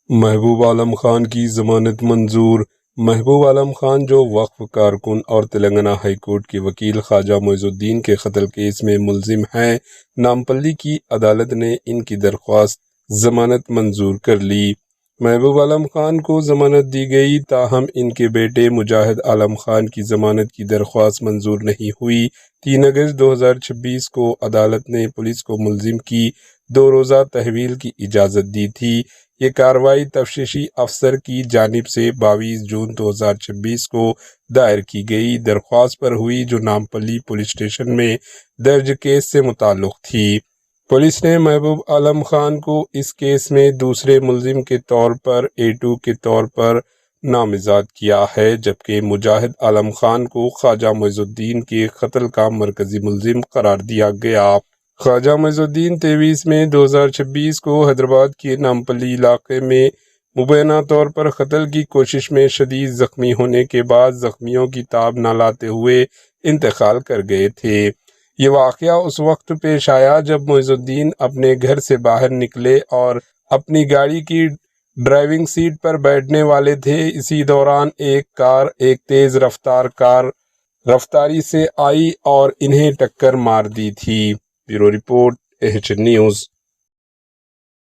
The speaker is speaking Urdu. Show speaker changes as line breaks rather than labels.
محبوب عالم خان کی ضمانت منظور۔ محبوب عالم خان جو وقف کارکن اور تلنگانہ ہائی کورٹ کے وکیل خواجہ معز الدین کے قتل کیس میں ملزم ہیں، نامپلی کی عدالت نے ان کی درخواست ضمانت منظور کر لی۔ محبوب عالم خان کو ضمانت دی گئی، تاہم ان کے بیٹے مجاہد عالم خان کی ضمانت کی درخواست منظور نہیں ہوئی۔ 3 اگست 2026 کو عدالت نے پولیس کو ملزم کی 2 روزہ تحویل کی اجازت دی تھی۔ یہ کارروائی تفتیشی افسر کی جانب سے 22 جون 2026 کو دائر کی گئی درخواست پر ہوئی، جو نامپلی پولیس اسٹیشن میں درج کیس سے متعلق تھی۔ پولیس نے محبوب عالم خان کو اس کیس میں دوسرے ملزم کے طور پر A2 کے طور پر نامزد کیا ہے، جبکہ مجاہد عالم خان کو خواجہ معز الدین کے قتل کا مرکزی ملزم قرار دیا گیا۔ خواجہ معز الدین 23 مئی 2026 کو حیدرآباد کے نامپلی علاقے میں مبینہ طور پر قتل کی کوشش میں شدید زخمی ہونے کے بعد زخمیوں کی تاب نہ لاتے ہوئے انتقال کر گئے تھے۔ یہ واقعہ اس وقت پیش آیا جب معز الدین اپنے گھر سے باہر نکلے اور اپنی گاڑی کی ڈرائیونگ سیٹ پر بیٹھنے والے تھے۔ اسی دوران ایک تیز رفتار رفتاری سے آئی اور انہیں ٹکر مار دی تھی۔ Bureau report AHN news.